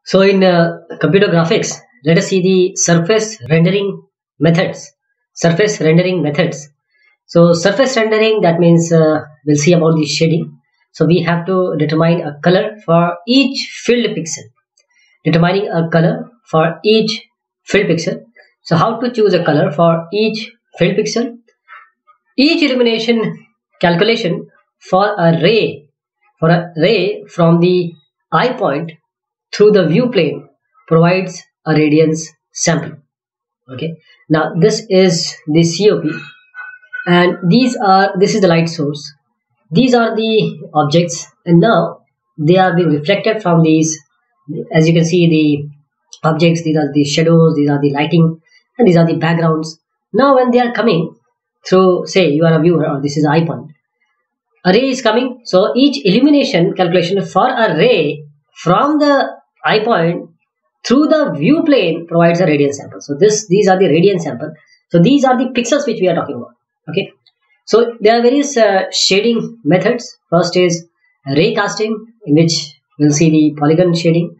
So in computer graphics, let us see the surface rendering methods. Surface rendering methods. So surface rendering, that means we'll see about the shading. So we have to determine a color for each filled pixel. Determining a color for each filled pixel. So how to choose a color for each filled pixel? Each illumination calculation for a ray from the eye point through the view plane provides a radiance sample. Okay, now this is the COP, and this is the light source. These are the objects, and now they are being reflected from these. As you can see, the objects, these are the shadows, these are the lighting, and these are the backgrounds. Now when they are coming through, say you are a viewer, or this is eye point, a ray is coming. So each illumination calculation for a ray from the eye point through the view plane provides a radiance sample. So these are the radiance sample. So these are the pixels which we are talking about. Okay. So there are various shading methods. First is ray casting, in which we'll see the polygon shading.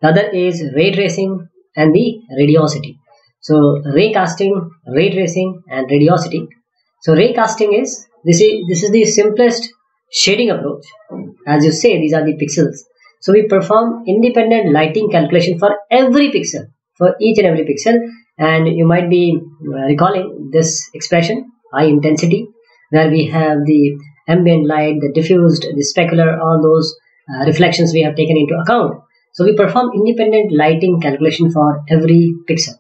The other is ray tracing and the radiosity. So ray casting, ray tracing, and radiosity. So ray casting is this is the simplest shading approach. As you say, these are the pixels. So we perform independent lighting calculation for every pixel, for each and every pixel. And you might be recalling this expression, high intensity, where we have the ambient light, the diffused, the specular, all those reflections we have taken into account. So we perform independent lighting calculation for every pixel.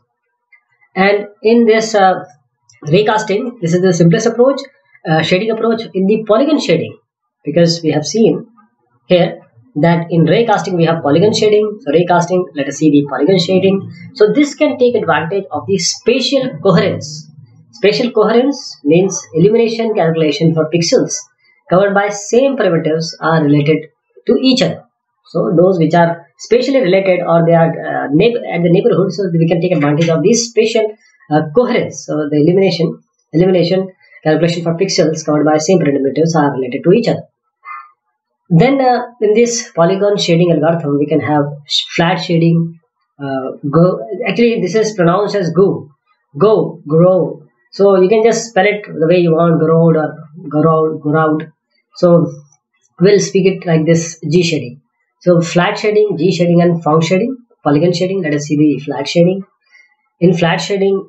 And in this ray casting, this is the simplest approach, shading approach. In the polygon shading, because we have seen here that in ray casting we have polygon shading. So ray casting, let us see the polygon shading. So this can take advantage of the spatial coherence. Spatial coherence means illumination calculation for pixels covered by same primitives are related to each other. So those which are spatially related, or they are at the neighborhood, so we can take advantage of this spatial coherence. So the illumination calculation for pixels covered by same primitives are related to each other. Then in this polygon shading algorithm, we can have flat shading. Actually, this is pronounced as grow. So you can just spell it the way you want, growed or growed. So we'll speak it like this: G shading. So flat shading, G shading, and found shading. Polygon shading. Let us see the flat shading. In flat shading,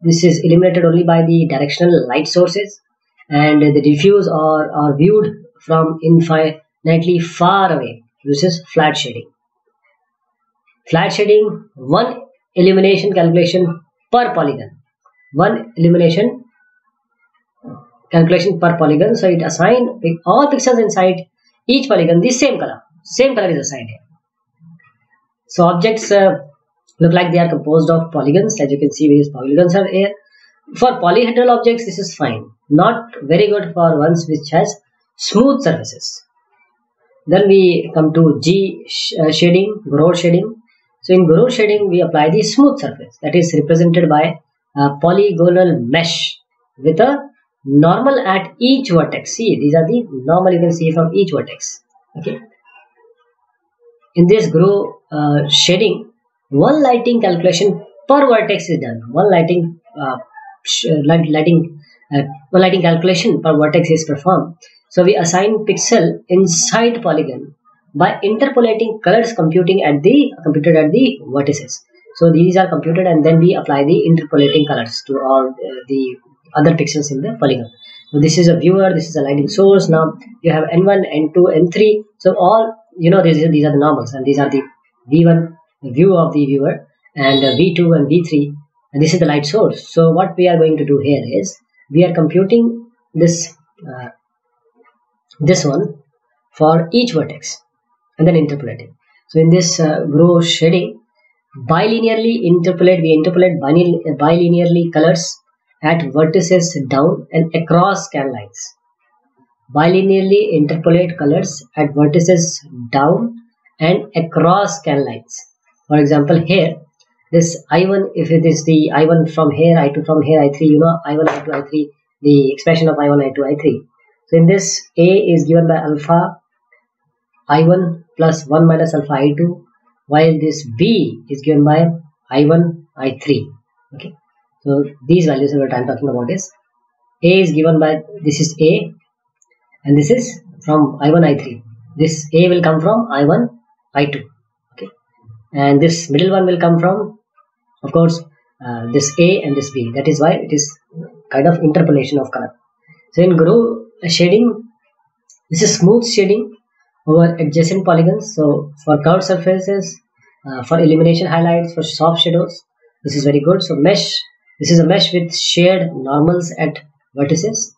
this is illuminated only by the directional light sources, and the diffuse are viewed from infinitely far away. This is flat shading. Flat shading, one illumination calculation per polygon. One illumination calculation per polygon. So it assigns all pixels inside each polygon the same color. Same color is assigned here. So objects look like they are composed of polygons. As you can see, these polygons are here. For polyhedral objects, this is fine. Not very good for ones which has smooth surfaces. Then we come to G shading, Gouraud shading. So in Gouraud shading, we apply the smooth surface that is represented by a polygonal mesh with a normal at each vertex. See, these are the normal you can see from each vertex. Okay. In this Gouraud shading, one lighting calculation per vertex is done. One lighting calculation per vertex is performed. So we assign pixel inside polygon by interpolating colors computed at the vertices. So these are computed, and then we apply the interpolating colors to all the other pixels in the polygon. So this is a viewer, this is a lighting source. Now you have N1, N2, N3. So all these are the normals, and these are the V1, view of the viewer, and V2 and V3, and this is the light source. So what we are going to do here is we are computing this one for each vertex and then interpolating. So in this Gouraud shading, we interpolate bilinearly colors at vertices down and across scan lines. Bilinearly interpolate colors at vertices down and across scan lines. For example, here this I1, if it is the I1 from here, I2 from here, I3, I1, I2, I3, the expression of I1, I2, I3. So in this, A is given by alpha I1 plus 1 minus alpha I2 while this B is given by I1, I3. Okay, so these values that I'm talking about is A is given by, this is A, and this is from I1, I3. This A will come from I1, I2. Okay, and this middle one will come from, of course, this A and this B. That is why it is kind of interpolation of color. So in groove shading, this is smooth shading over adjacent polygons. So for curved surfaces, for illumination highlights, for soft shadows, this is very good. So mesh, this is a mesh with shared normals at vertices.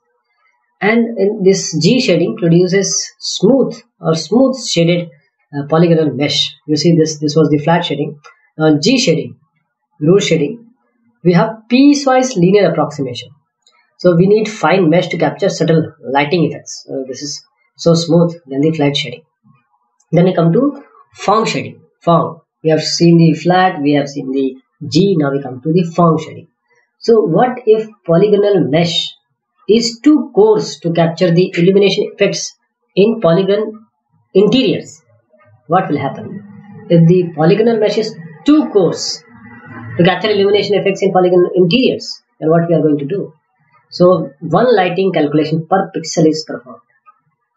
And in this G shading produces smooth or smooth shaded polygonal mesh. You see this was the flat shading. Now G shading, groove shading, we have piecewise linear approximation. So we need fine mesh to capture subtle lighting effects. This is so smooth than the flat shading. Then we come to Phong shading. Phong, we have seen the flat, we have seen the G, now we come to the Phong shading. So what if polygonal mesh is too coarse to capture the illumination effects in polygon interiors? What will happen? If the polygonal mesh is too coarse to capture illumination effects in polygon interiors, then what we are going to do? So one lighting calculation per pixel is performed.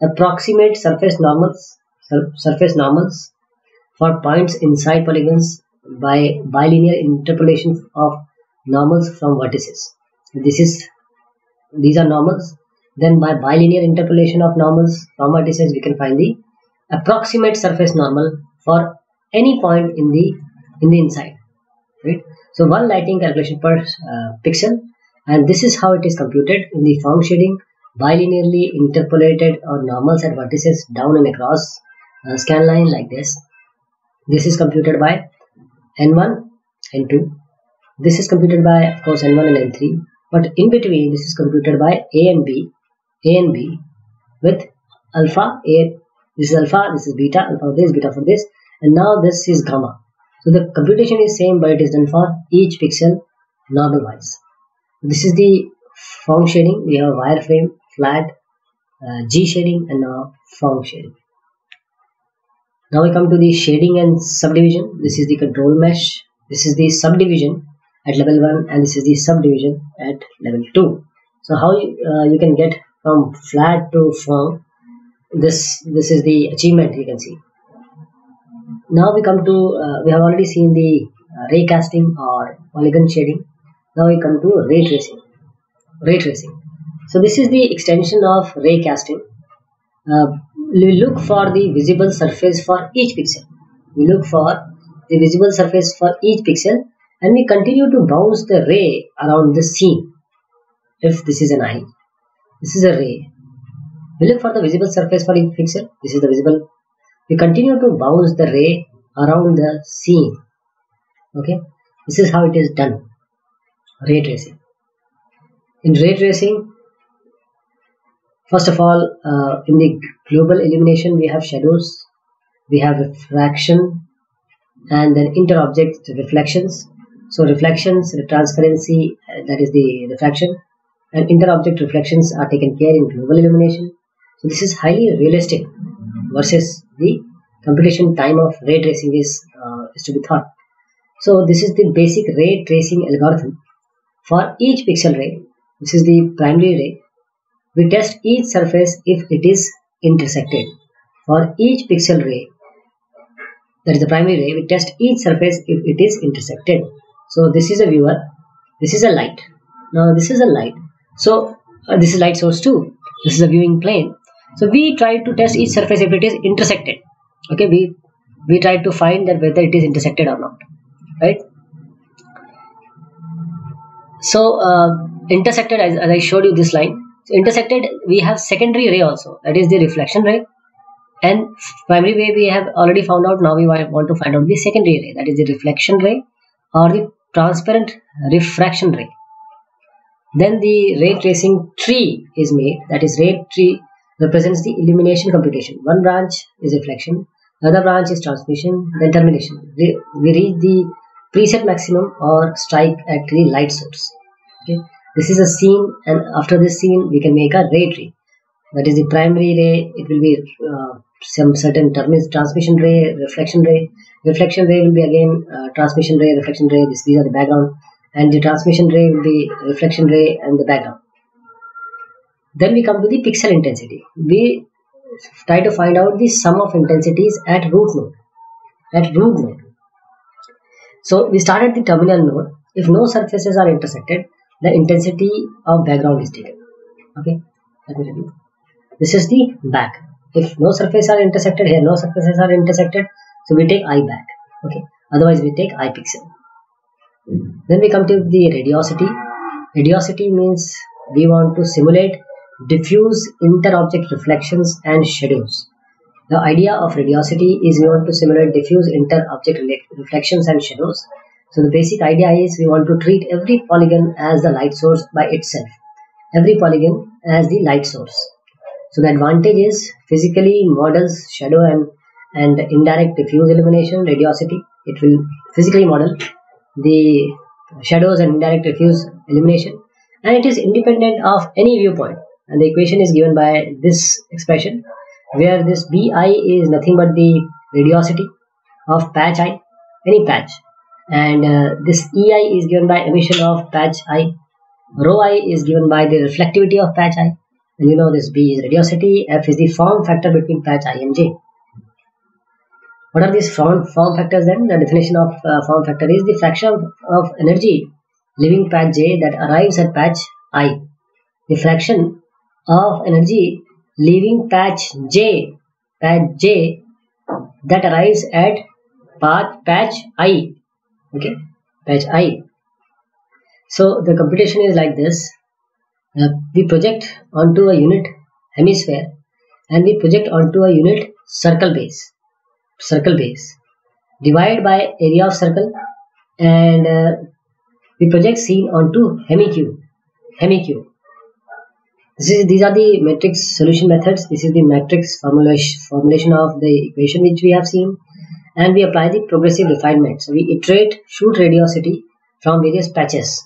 Approximate surface normals for points inside polygons by bilinear interpolation of normals from vertices. These are normals. Then by bilinear interpolation of normals from vertices, we can find the approximate surface normal for any point in the inside. Right? So one lighting calculation per pixel, and this is how it is computed in the Phong shading. Bilinearly interpolated or normals at vertices down and across scan line like this. This is computed by N1, N2. This is computed by, of course, N1 and N3. But in between, this is computed by A and B with alpha. This is alpha, this is beta, alpha for this, beta for this, and now this is gamma. So the computation is same, but it is done for each pixel normal wise. This is the Phong shading. We have wireframe, flat, G shading, and now Phong shading. Now we come to the shading and subdivision. This is the control mesh. This is the subdivision at level 1, and this is the subdivision at level 2. So how you can get from flat to Phong? This is the achievement you can see. Now we come to, we have already seen the ray casting or polygon shading. Now we come to ray tracing. So this is the extension of ray casting. We look for the visible surface for each pixel. And we continue to bounce the ray around the scene. If this is an eye, this is a ray. We look for the visible surface for each pixel. This is the visible. We continue to bounce the ray around the scene. Okay, this is how it is done. Ray tracing. In ray tracing, first of all, in the global illumination, we have shadows, we have refraction, and then inter-object reflections. So reflections, the transparency, that is the refraction, and inter-object reflections are taken care in global illumination. So this is highly realistic versus the computation time of ray tracing is to be thought. So this is the basic ray tracing algorithm. For each pixel ray, this is the primary ray, we test each surface if it is intersected. For each pixel ray, that is the primary ray, we test each surface if it is intersected. So this is a viewer, this is a light. Now this is a light. So this is light source 2. This is a viewing plane. So we try to test each surface if it is intersected. Okay, we try to find that whether it is intersected or not. Right? So intersected, as I showed you this line. So intersected, we have secondary ray also, that is the reflection ray, and primary ray we have already found out. Now we want to find out the secondary ray, that is the reflection ray or the transparent refraction ray. Then the ray tracing tree is made, that is ray tree represents the illumination computation. One branch is reflection, the other branch is transmission, then termination. We reach the preset maximum or strike at the light source. Okay, this is a scene, and after this scene we can make a ray tree. That is the primary ray, it will be some certain term is transmission ray, reflection ray. Reflection ray will be again transmission ray, reflection ray. These are the background, and the transmission ray will be reflection ray and the background. Then we come to the pixel intensity. We try to find out the sum of intensities at root node. So we start at the terminal node. If no surfaces are intersected, the intensity of background is taken. Okay, let me tell you. This is the back. If no surfaces are intersected, here no surfaces are intersected, so we take I back. Okay, otherwise we take I pixel. Then we come to the radiosity. Radiosity means we want to simulate diffuse inter-object reflections and shadows. The idea of radiosity is we want to simulate diffuse inter-object reflections and shadows. So the basic idea is we want to treat every polygon as the light source by itself. Every polygon as the light source. So the advantage is physically models shadow and indirect diffuse illumination, radiosity. It will physically model the shadows and indirect diffuse illumination, and it is independent of any viewpoint. And the equation is given by this expression, where this Bi is nothing but the radiosity of patch I, any patch, and this Ei is given by emission of patch I. Rho I is given by the reflectivity of patch I, and you know this B is radiosity, F is the form factor between patch I and J. What are these form factors then? The definition of form factor is the fraction of energy leaving patch J that arrives at patch I. The fraction of energy leaving patch J that arrives at patch I. Okay, patch I. So the computation is like this. We project onto a unit hemisphere and we project onto a unit circle base. Divide by area of circle, and we project scene onto hemicube. These are the matrix solution methods. This is the matrix formulation of the equation which we have seen, and we apply the progressive refinement. So we iterate shoot radiosity from various patches.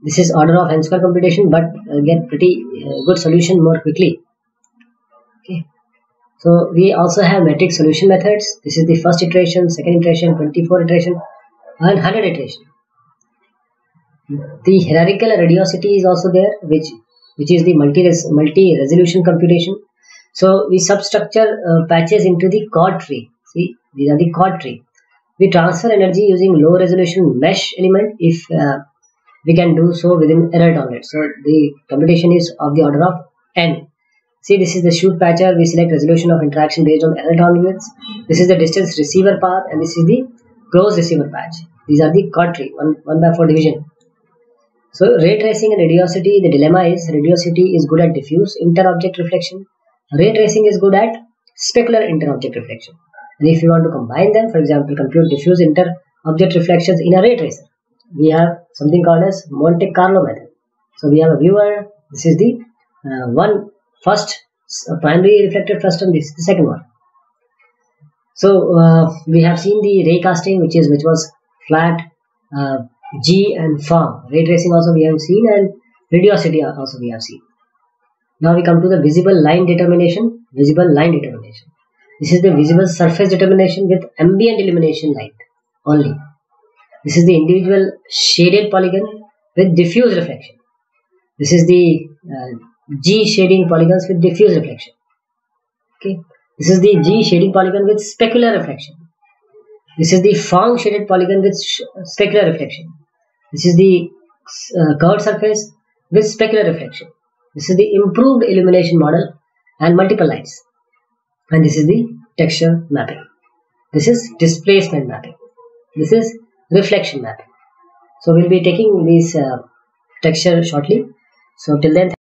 This is order of n square computation, but get pretty good solution more quickly. Okay. So we also have matrix solution methods. This is the first iteration, second iteration, 24 iteration, and 100 iteration. The hierarchical radiosity is also there, which is the multi-resolution computation. So we substructure patches into the chord tree. See, these are the chord tree. We transfer energy using low resolution mesh element if we can do so within error tolerance. So the computation is of the order of n. See, this is the shoot patcher. We select resolution of interaction based on error tolerance. This is the distance receiver path, and this is the close receiver patch. These are the chord tree, 1/4 division. So ray tracing and radiosity, the dilemma is radiosity is good at diffuse inter-object reflection. Ray tracing is good at specular inter-object reflection. And if you want to combine them, for example, compute diffuse inter-object reflections in a ray tracer, we have something called as Monte Carlo method. So we have a viewer. This is the first primary reflected frustum. This is the second one. So we have seen the ray casting, which was flat, G and firm. Ray tracing also we have seen, and radiosity also we have seen. Now we come to the visible line determination. This is the visible surface determination with ambient illumination light only. This is the individual shaded polygon with diffuse reflection. This is the G shading polygons with diffuse reflection. Okay. This is the G shading polygon with specular reflection. This is the Phong shaded polygon with specular reflection. This is the curved surface with specular reflection. This is the improved illumination model and multiple lights. And this is the texture mapping. This is displacement mapping. This is reflection mapping. So we'll be taking this texture shortly. So till then.